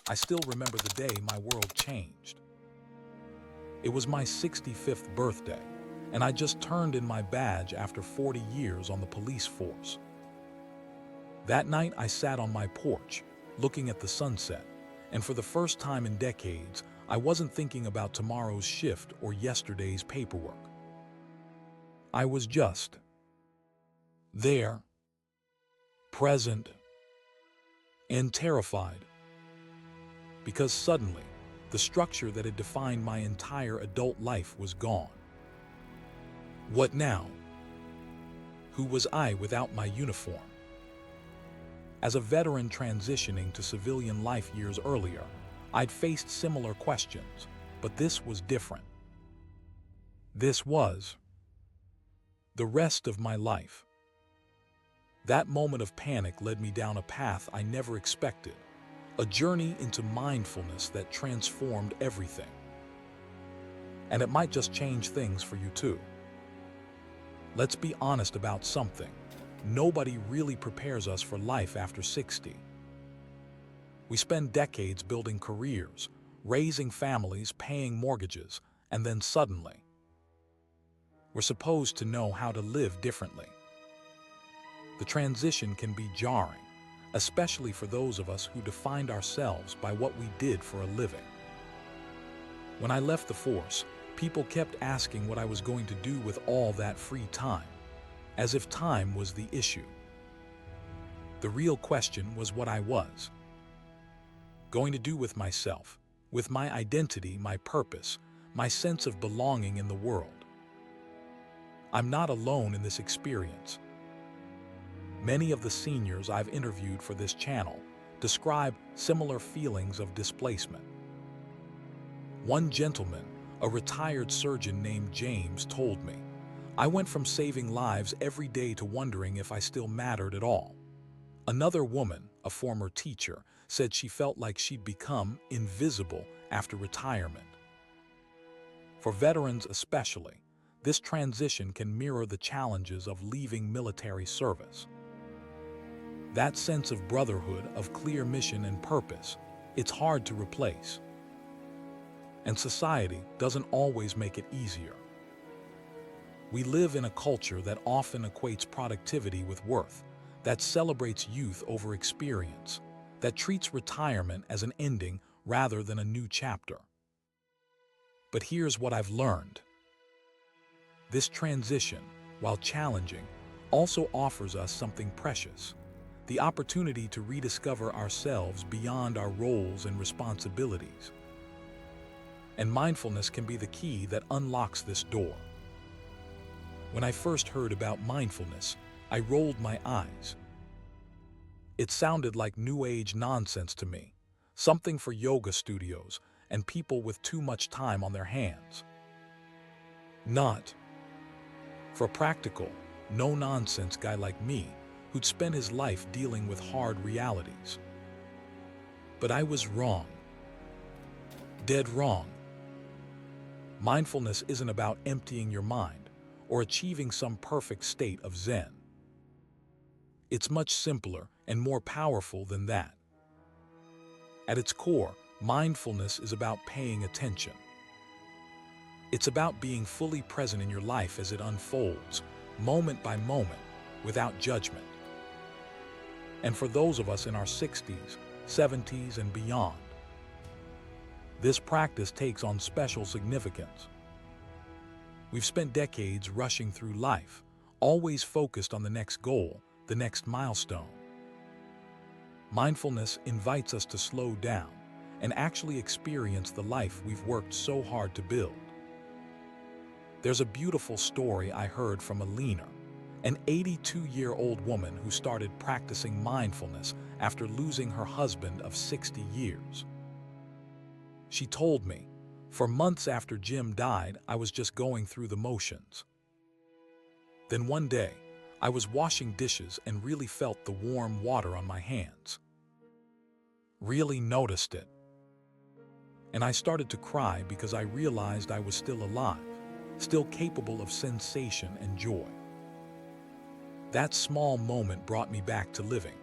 I still remember the day my world changed. It was my 65th birthday, and I just turned in my badge after 40 years on the police force. That night, I sat on my porch, looking at the sunset, and for the first time in decades, I wasn't thinking about tomorrow's shift or yesterday's paperwork. I was just there, present, and terrified, because suddenly, the structure that had defined my entire adult life was gone. What now? Who was I without my uniform? As a veteran transitioning to civilian life years earlier, I'd faced similar questions, but this was different. This was the rest of my life. That moment of panic led me down a path I never expected, a journey into mindfulness that transformed everything. And it might just change things for you too. Let's be honest about something. Nobody really prepares us for life after 60. We spend decades building careers, raising families, paying mortgages, and then suddenly, we're supposed to know how to live differently. The transition can be jarring, especially for those of us who defined ourselves by what we did for a living. When I left the force, people kept asking what I was going to do with all that free time, as if time was the issue. The real question was what I was going to do with myself, with my identity, my purpose, my sense of belonging in the world. I'm not alone in this experience. Many of the seniors I've interviewed for this channel describe similar feelings of displacement. One gentleman, a retired surgeon named James, told me, "I went from saving lives every day to wondering if I still mattered at all." Another woman, a former teacher, said she felt like she'd become invisible after retirement. For veterans especially, this transition can mirror the challenges of leaving military service. That sense of brotherhood, of clear mission and purpose, it's hard to replace. And society doesn't always make it easier. We live in a culture that often equates productivity with worth, that celebrates youth over experience, that treats retirement as an ending rather than a new chapter. But here's what I've learned. This transition, while challenging, also offers us something precious: the opportunity to rediscover ourselves beyond our roles and responsibilities. And mindfulness can be the key that unlocks this door. When I first heard about mindfulness, I rolled my eyes. It sounded like New Age nonsense to me, something for yoga studios and people with too much time on their hands. Not for a practical, no-nonsense guy like me who'd spent his life dealing with hard realities. But I was wrong. Dead wrong. Mindfulness isn't about emptying your mind or achieving some perfect state of Zen. It's much simpler and more powerful than that. At its core, mindfulness is about paying attention. It's about being fully present in your life as it unfolds, moment by moment, without judgment. And for those of us in our 60s, 70s, and beyond, this practice takes on special significance. We've spent decades rushing through life, always focused on the next goal, the next milestone. Mindfulness invites us to slow down and actually experience the life we've worked so hard to build. There's a beautiful story I heard from Alina, an 82-year-old woman who started practicing mindfulness after losing her husband of 60 years. She told me, "For months after Jim died, I was just going through the motions. Then one day, I was washing dishes and really felt the warm water on my hands. Really noticed it. And I started to cry because I realized I was still alive, still capable of sensation and joy. That small moment brought me back to living.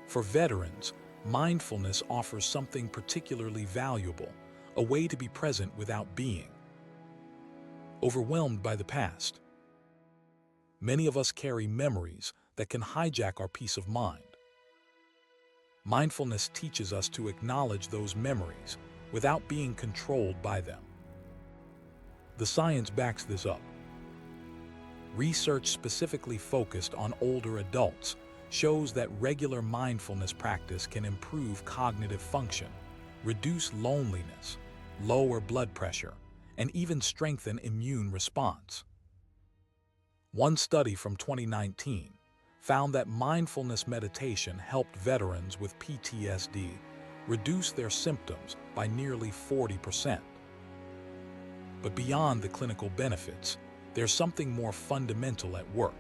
For veterans, mindfulness offers something particularly valuable, a way to be present without being overwhelmed by the past. Many of us carry memories that can hijack our peace of mind. Mindfulness teaches us to acknowledge those memories without being controlled by them. The science backs this up. Research specifically focused on older adults shows that regular mindfulness practice can improve cognitive function, reduce loneliness, lower blood pressure, and even strengthen immune response. One study from 2019 found that mindfulness meditation helped veterans with PTSD reduce their symptoms by nearly 40%. But beyond the clinical benefits, there's something more fundamental at work.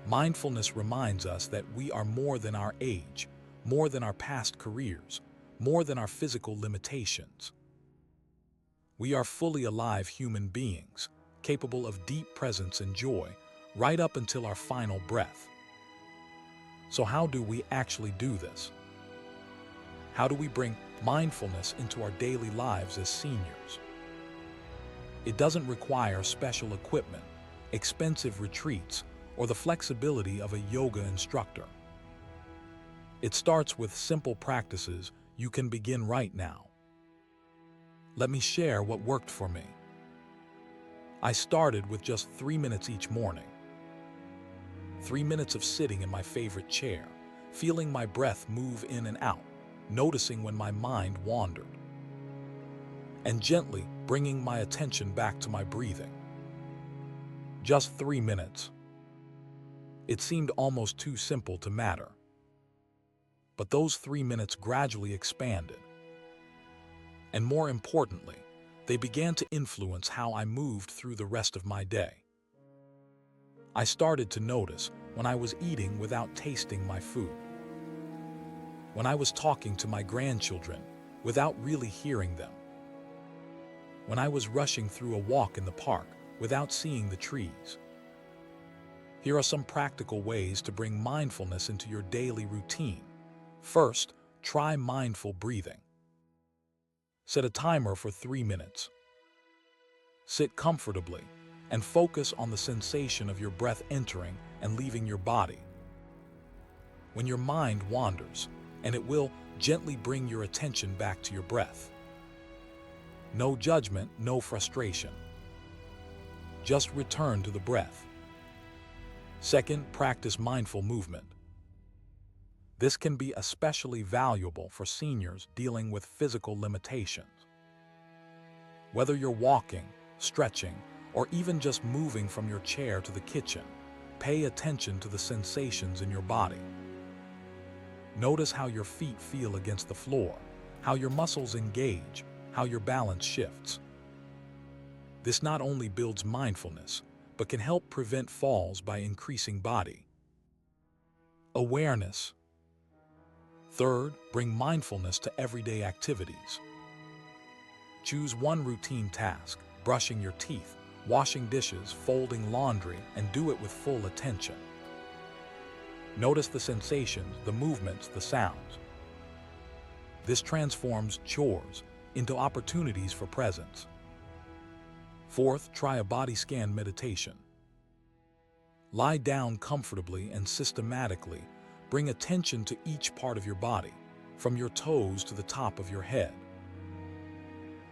Mindfulness reminds us that we are more than our age, more than our past careers, more than our physical limitations. We are fully alive human beings, capable of deep presence and joy, right up until our final breath. So how do we actually do this? How do we bring mindfulness into our daily lives as seniors? It doesn't require special equipment, expensive retreats, or the flexibility of a yoga instructor. It starts with simple practices you can begin right now. Let me share what worked for me. I started with just 3 minutes each morning. 3 minutes of sitting in my favorite chair, feeling my breath move in and out, noticing when my mind wandered, and gently bringing my attention back to my breathing. Just 3 minutes. It seemed almost too simple to matter. But those 3 minutes gradually expanded. And more importantly, they began to influence how I moved through the rest of my day. I started to notice when I was eating without tasting my food, when I was talking to my grandchildren without really hearing them, when I was rushing through a walk in the park without seeing the trees. Here are some practical ways to bring mindfulness into your daily routine. First, try mindful breathing. Set a timer for 3 minutes. Sit comfortably and focus on the sensation of your breath entering and leaving your body. When your mind wanders, and it will, gently bring your attention back to your breath. No judgment, no frustration. Just return to the breath. Second, practice mindful movement. This can be especially valuable for seniors dealing with physical limitations. Whether you're walking, stretching, or even just moving from your chair to the kitchen, pay attention to the sensations in your body. Notice how your feet feel against the floor, how your muscles engage, how your balance shifts. This not only builds mindfulness, but can help prevent falls by increasing body awareness. Third, bring mindfulness to everyday activities. Choose one routine task, brushing your teeth, washing dishes, folding laundry, and do it with full attention. Notice the sensations, the movements, the sounds. This transforms chores into opportunities for presence. Fourth, try a body scan meditation. Lie down comfortably and systematically. Bring attention to each part of your body, from your toes to the top of your head.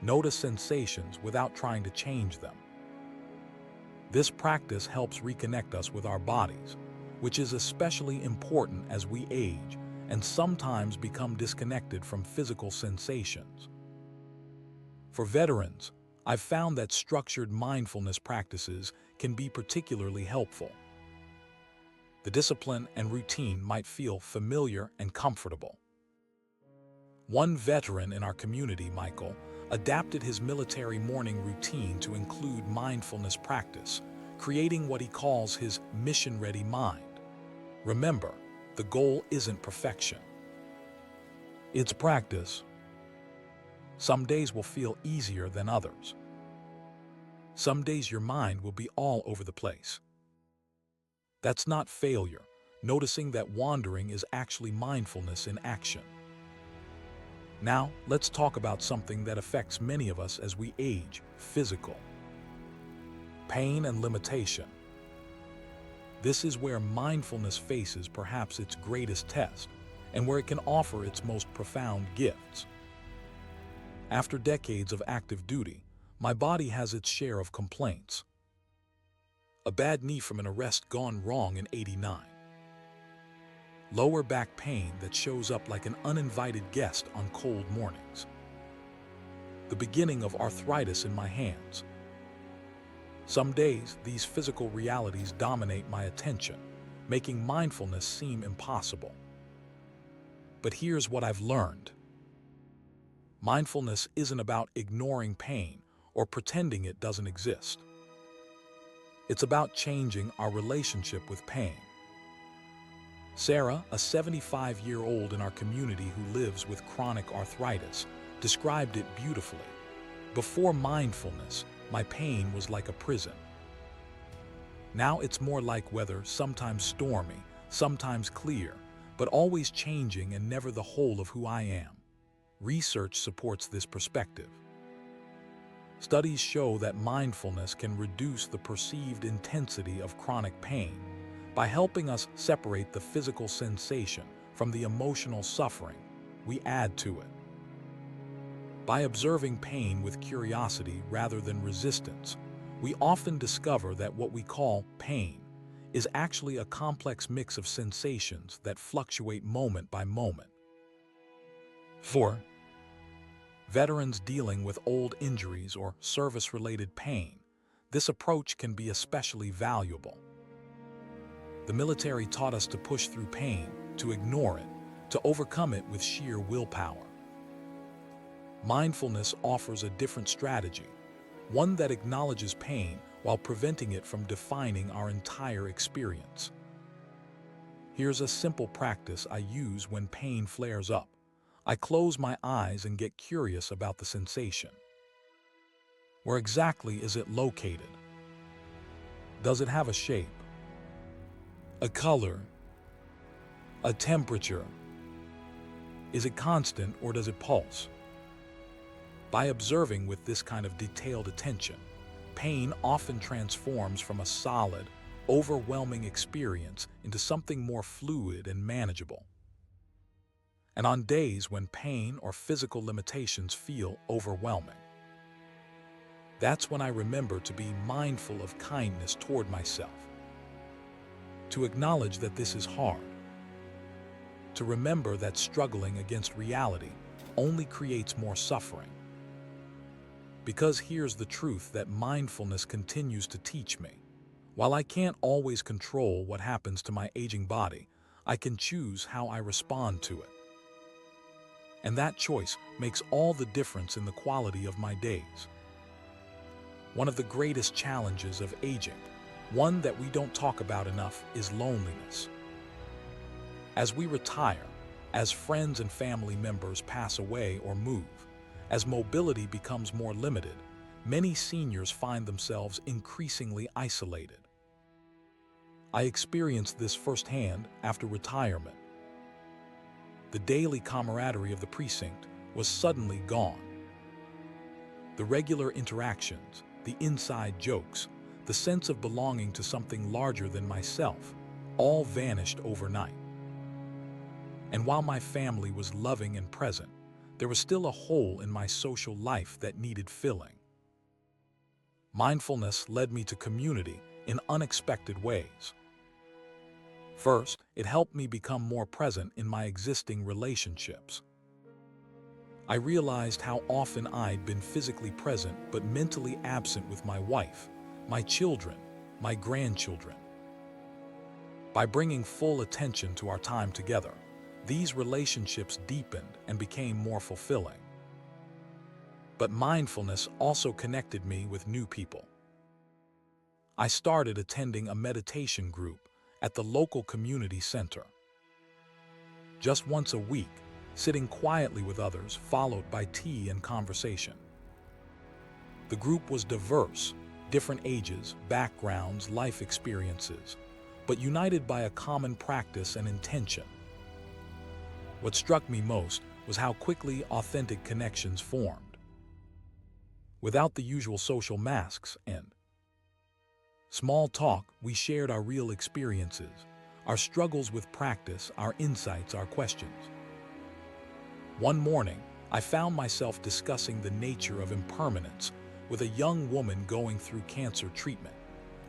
Notice sensations without trying to change them. This practice helps reconnect us with our bodies, which is especially important as we age and sometimes become disconnected from physical sensations. For veterans, I've found that structured mindfulness practices can be particularly helpful. The discipline and routine might feel familiar and comfortable. One veteran in our community, Michael, adapted his military morning routine to include mindfulness practice, creating what he calls his mission-ready mind. Remember, the goal isn't perfection. It's practice. Some days will feel easier than others. Some days your mind will be all over the place. That's not failure, noticing that wandering is actually mindfulness in action. Now, let's talk about something that affects many of us as we age: physical pain and limitation. This is where mindfulness faces perhaps its greatest test, and where it can offer its most profound gifts. After decades of active duty, my body has its share of complaints. A bad knee from an arrest gone wrong in '89. Lower back pain that shows up like an uninvited guest on cold mornings. The beginning of arthritis in my hands. Some days, these physical realities dominate my attention, making mindfulness seem impossible. But here's what I've learned. Mindfulness isn't about ignoring pain or pretending it doesn't exist. It's about changing our relationship with pain. Sarah, a 75-year-old in our community who lives with chronic arthritis, described it beautifully. Before mindfulness, my pain was like a prison. Now it's more like weather, sometimes stormy, sometimes clear, but always changing and never the whole of who I am. Research supports this perspective. Studies show that mindfulness can reduce the perceived intensity of chronic pain by helping us separate the physical sensation from the emotional suffering we add to it. By observing pain with curiosity rather than resistance, we often discover that what we call pain is actually a complex mix of sensations that fluctuate moment by moment. For veterans dealing with old injuries or service-related pain, this approach can be especially valuable. The military taught us to push through pain, to ignore it, to overcome it with sheer willpower. Mindfulness offers a different strategy, one that acknowledges pain while preventing it from defining our entire experience. Here's a simple practice I use when pain flares up. I close my eyes and get curious about the sensation. Where exactly is it located? Does it have a shape, a color, a temperature? Is it constant or does it pulse? By observing with this kind of detailed attention, pain often transforms from a solid, overwhelming experience into something more fluid and manageable. And on days when pain or physical limitations feel overwhelming, that's when I remember to be mindful of kindness toward myself. To acknowledge that this is hard. To remember that struggling against reality only creates more suffering. Because here's the truth that mindfulness continues to teach me. While I can't always control what happens to my aging body, I can choose how I respond to it. And that choice makes all the difference in the quality of my days. One of the greatest challenges of aging, one that we don't talk about enough, is loneliness. As we retire, as friends and family members pass away or move, as mobility becomes more limited, many seniors find themselves increasingly isolated. I experienced this firsthand after retirement. The daily camaraderie of the precinct was suddenly gone. The regular interactions, the inside jokes, the sense of belonging to something larger than myself, all vanished overnight. And while my family was loving and present, there was still a hole in my social life that needed filling. Mindfulness led me to community in unexpected ways. First, it helped me become more present in my existing relationships. I realized how often I'd been physically present but mentally absent with my wife, my children, my grandchildren. By bringing full attention to our time together, these relationships deepened and became more fulfilling. But mindfulness also connected me with new people. I started attending a meditation group at the local community center. Just once a week, sitting quietly with others, followed by tea and conversation. The group was diverse, different ages, backgrounds, life experiences, but united by a common practice and intention. What struck me most was how quickly authentic connections formed. Without the usual social masks and small talk, we shared our real experiences, our struggles with practice, our insights, our questions. One morning, I found myself discussing the nature of impermanence with a young woman going through cancer treatment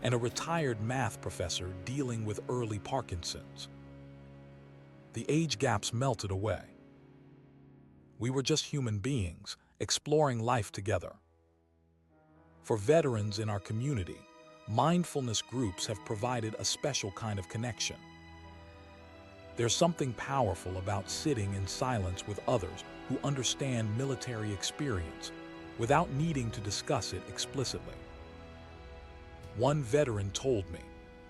and a retired math professor dealing with early Parkinson's. The age gaps melted away. We were just human beings exploring life together. For veterans in our community, mindfulness groups have provided a special kind of connection. There's something powerful about sitting in silence with others who understand military experience without needing to discuss it explicitly. One veteran told me,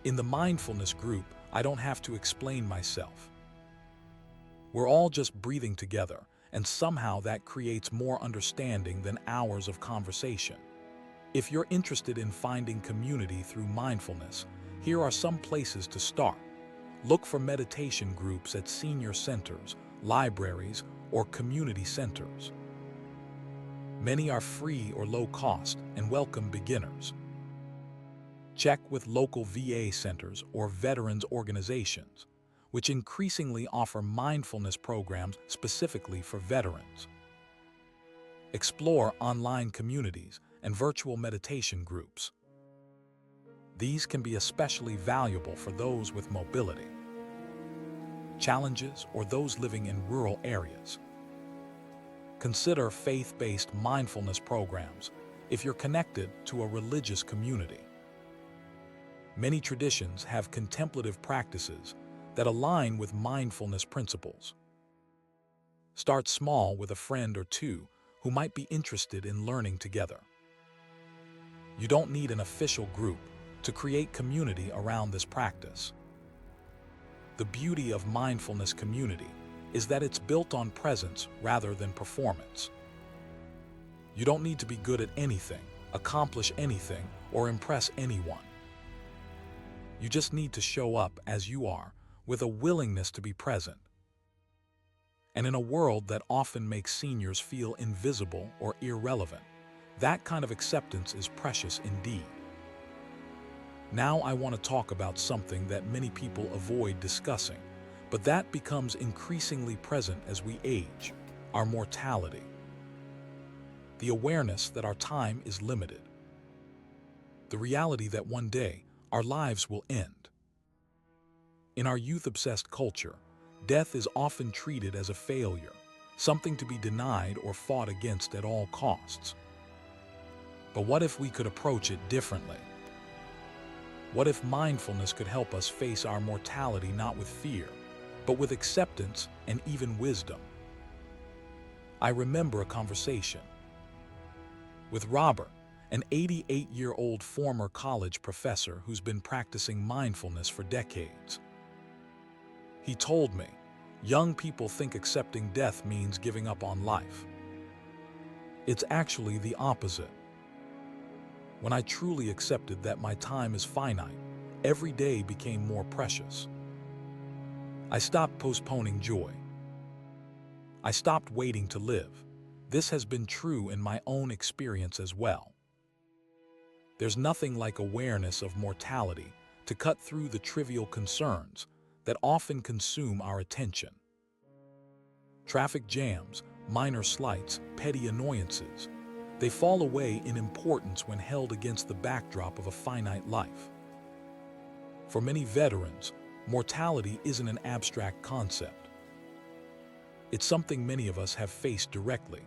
"In the mindfulness group, I don't have to explain myself. We're all just breathing together, and somehow that creates more understanding than hours of conversation." If you're interested in finding community through mindfulness, here are some places to start. Look for meditation groups at senior centers, libraries, or community centers. Many are free or low cost and welcome beginners. Check with local VA centers or veterans organizations, which increasingly offer mindfulness programs specifically for veterans. Explore online communities and virtual meditation groups. These can be especially valuable for those with mobility challenges or those living in rural areas. Consider faith-based mindfulness programs if you're connected to a religious community. Many traditions have contemplative practices that align with mindfulness principles. Start small with a friend or two who might be interested in learning together. You don't need an official group to create community around this practice. The beauty of mindfulness community is that it's built on presence rather than performance. You don't need to be good at anything, accomplish anything, or impress anyone. You just need to show up as you are, with a willingness to be present. And in a world that often makes seniors feel invisible or irrelevant, that kind of acceptance is precious indeed. Now I want to talk about something that many people avoid discussing, but that becomes increasingly present as we age: our mortality. The awareness that our time is limited. The reality that one day our lives will end. In our youth-obsessed culture, death is often treated as a failure, something to be denied or fought against at all costs. But what if we could approach it differently? What if mindfulness could help us face our mortality not with fear, but with acceptance and even wisdom? I remember a conversation with Robert, an 88-year-old former college professor who's been practicing mindfulness for decades. He told me, young people think accepting death means giving up on life. It's actually the opposite. When I truly accepted that my time is finite, every day became more precious. I stopped postponing joy. I stopped waiting to live. This has been true in my own experience as well. There's nothing like awareness of mortality to cut through the trivial concerns that often consume our attention. Traffic jams, minor slights, petty annoyances, they fall away in importance when held against the backdrop of a finite life. For many veterans, mortality isn't an abstract concept. It's something many of us have faced directly,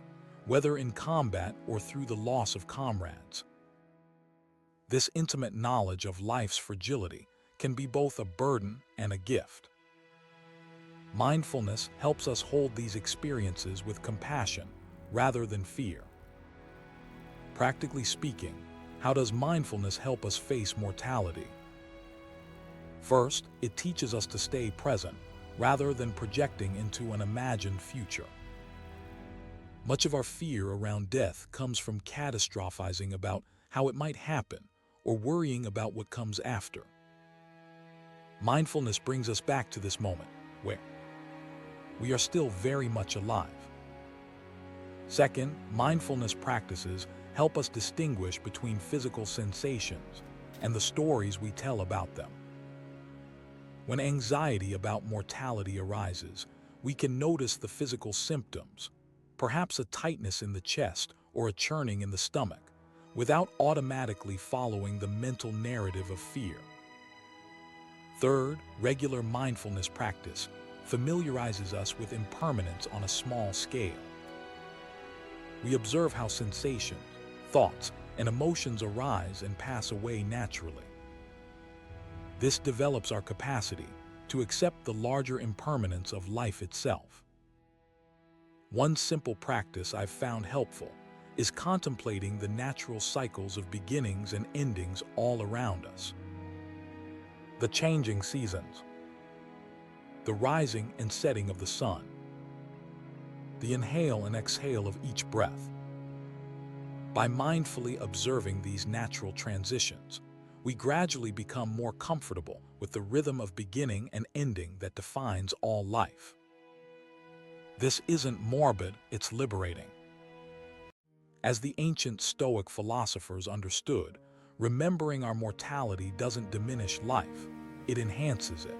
whether in combat or through the loss of comrades. This intimate knowledge of life's fragility can be both a burden and a gift. Mindfulness helps us hold these experiences with compassion rather than fear. Practically speaking, how does mindfulness help us face mortality? First, it teaches us to stay present rather than projecting into an imagined future. Much of our fear around death comes from catastrophizing about how it might happen or worrying about what comes after. Mindfulness brings us back to this moment where we are still very much alive. Second, mindfulness practices help us distinguish between physical sensations and the stories we tell about them. When anxiety about mortality arises, we can notice the physical symptoms, perhaps a tightness in the chest or a churning in the stomach, without automatically following the mental narrative of fear. Third, regular mindfulness practice familiarizes us with impermanence on a small scale. We observe how sensations, thoughts, and emotions arise and pass away naturally. This develops our capacity to accept the larger impermanence of life itself. One simple practice I've found helpful is contemplating the natural cycles of beginnings and endings all around us. The changing seasons, the rising and setting of the sun, the inhale and exhale of each breath. By mindfully observing these natural transitions, we gradually become more comfortable with the rhythm of beginning and ending that defines all life. This isn't morbid, it's liberating. As the ancient Stoic philosophers understood, remembering our mortality doesn't diminish life, it enhances it.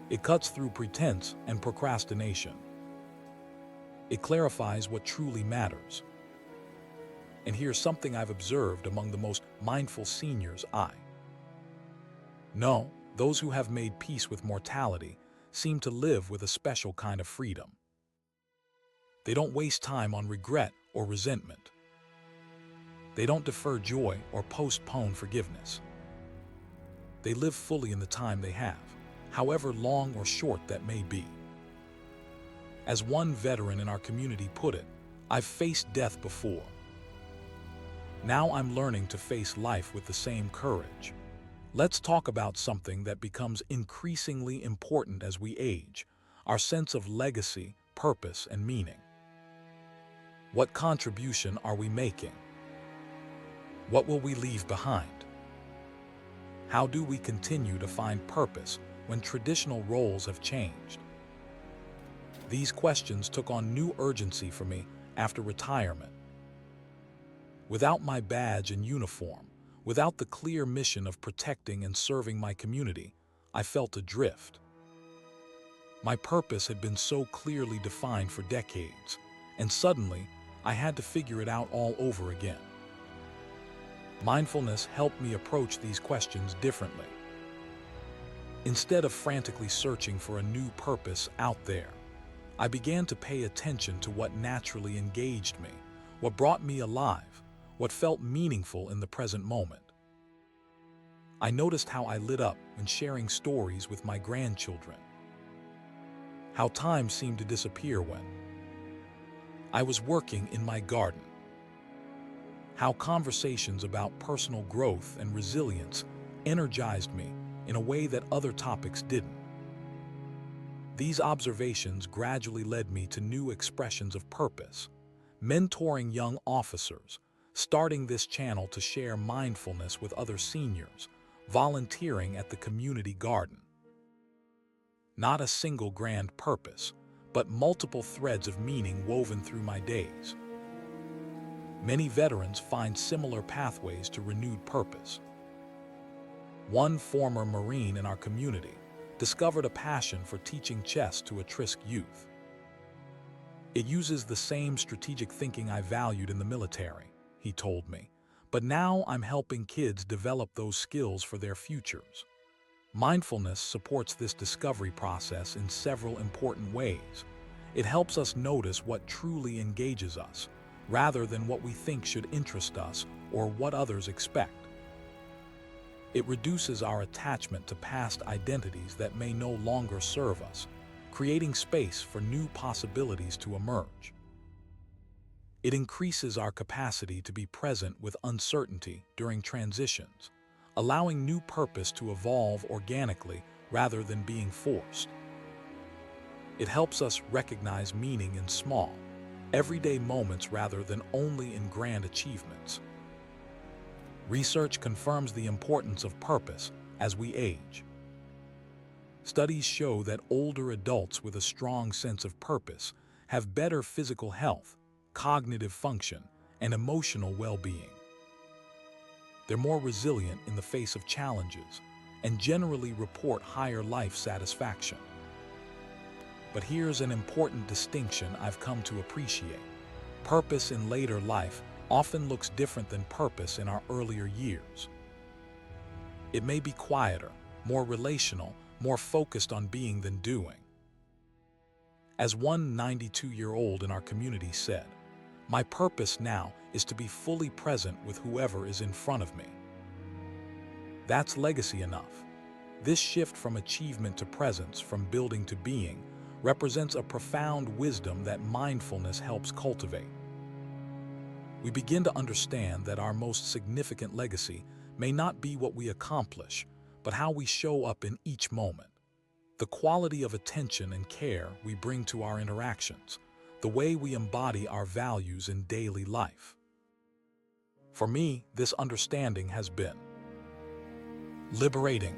It cuts through pretense and procrastination. It clarifies what truly matters. And here's something I've observed among the most mindful seniors I know: those who have made peace with mortality seem to live with a special kind of freedom. They don't waste time on regret or resentment. They don't defer joy or postpone forgiveness. They live fully in the time they have, however long or short that may be. As one veteran in our community put it, "I've faced death before. Now I'm learning to face life with the same courage." Let's talk about something that becomes increasingly important as we age: our sense of legacy, purpose, and meaning. What contribution are we making? What will we leave behind? How do we continue to find purpose when traditional roles have changed? These questions took on new urgency for me after retirement. Without my badge and uniform, without the clear mission of protecting and serving my community, I felt adrift. My purpose had been so clearly defined for decades, and suddenly I had to figure it out all over again. Mindfulness helped me approach these questions differently. Instead of frantically searching for a new purpose out there, I began to pay attention to what naturally engaged me, what brought me alive, what felt meaningful in the present moment. I noticed how I lit up when sharing stories with my grandchildren, how time seemed to disappear when I was working in my garden, how conversations about personal growth and resilience energized me in a way that other topics didn't. These observations gradually led me to new expressions of purpose: mentoring young officers, starting this channel to share mindfulness with other seniors, volunteering at the community garden. Not a single grand purpose, but multiple threads of meaning woven through my days. Many veterans find similar pathways to renewed purpose. One former Marine in our community discovered a passion for teaching chess to at-risk youth. "It uses the same strategic thinking I valued in the military," he told me, "but now I'm helping kids develop those skills for their futures." Mindfulness supports this discovery process in several important ways. It helps us notice what truly engages us, rather than what we think should interest us or what others expect. It reduces our attachment to past identities that may no longer serve us, creating space for new possibilities to emerge. It increases our capacity to be present with uncertainty during transitions, allowing new purpose to evolve organically rather than being forced. It helps us recognize meaning in small, everyday moments rather than only in grand achievements. Research confirms the importance of purpose as we age. Studies show that older adults with a strong sense of purpose have better physical health, cognitive function, and emotional well-being. They're more resilient in the face of challenges and generally report higher life satisfaction. But here's an important distinction I've come to appreciate. Purpose in later life often looks different than purpose in our earlier years. It may be quieter, more relational, more focused on being than doing. As one 92-year-old in our community said, "My purpose now is to be fully present with whoever is in front of me." That's legacy enough. This shift from achievement to presence, from building to being, represents a profound wisdom that mindfulness helps cultivate. We begin to understand that our most significant legacy may not be what we accomplish, but how we show up in each moment. The quality of attention and care we bring to our interactions, the way we embody our values in daily life. For me, this understanding has been liberating.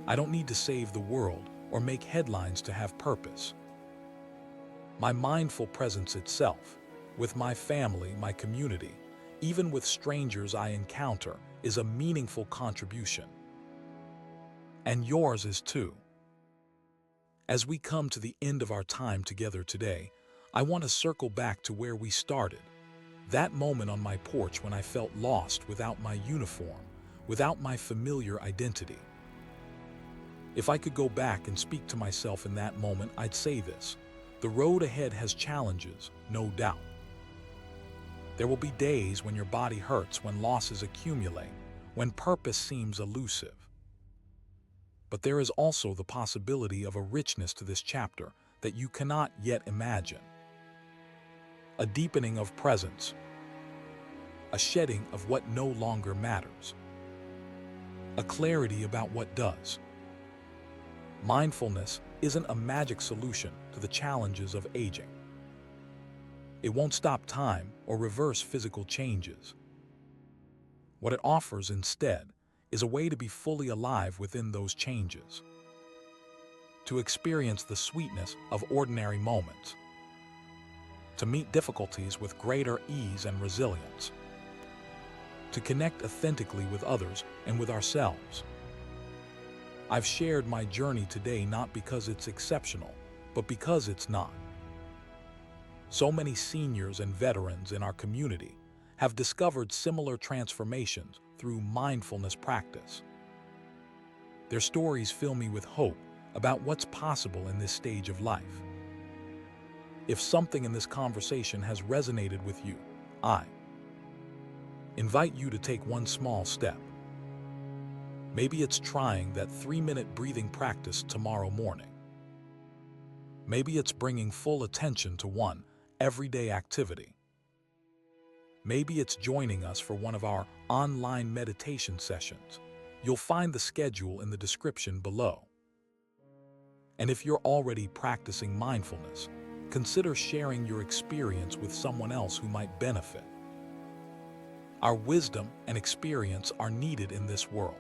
I don't need to save the world or make headlines to have purpose. My mindful presence itself, with my family, my community, even with strangers I encounter, is a meaningful contribution. And yours is too. As we come to the end of our time together today, I want to circle back to where we started. That moment on my porch when I felt lost without my uniform, without my familiar identity. If I could go back and speak to myself in that moment, I'd say this: the road ahead has challenges, no doubt. There will be days when your body hurts, when losses accumulate, when purpose seems elusive. But there is also the possibility of a richness to this chapter that you cannot yet imagine. A deepening of presence, a shedding of what no longer matters, a clarity about what does. Mindfulness isn't a magic solution to the challenges of aging. It won't stop time or reverse physical changes. What it offers instead is a way to be fully alive within those changes, to experience the sweetness of ordinary moments, to meet difficulties with greater ease and resilience, to connect authentically with others and with ourselves. I've shared my journey today not because it's exceptional, but because it's not. So many seniors and veterans in our community have discovered similar transformations through mindfulness practice. Their stories fill me with hope about what's possible in this stage of life. If something in this conversation has resonated with you, I invite you to take one small step. Maybe it's trying that 3-minute breathing practice tomorrow morning. Maybe it's bringing full attention to one everyday activity. Maybe it's joining us for one of our online meditation sessions. You'll find the schedule in the description below. And if you're already practicing mindfulness, consider sharing your experience with someone else who might benefit. Our wisdom and experience are needed in this world.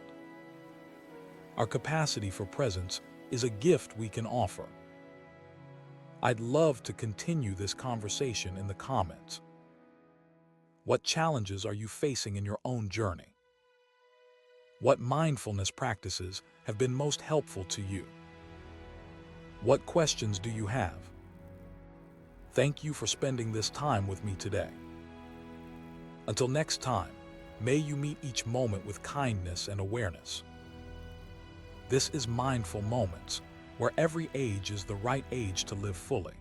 Our capacity for presence is a gift we can offer. I'd love to continue this conversation in the comments. What challenges are you facing in your own journey? What mindfulness practices have been most helpful to you? What questions do you have? Thank you for spending this time with me today. Until next time, may you meet each moment with kindness and awareness. This is Mindful Moments, where every age is the right age to live fully.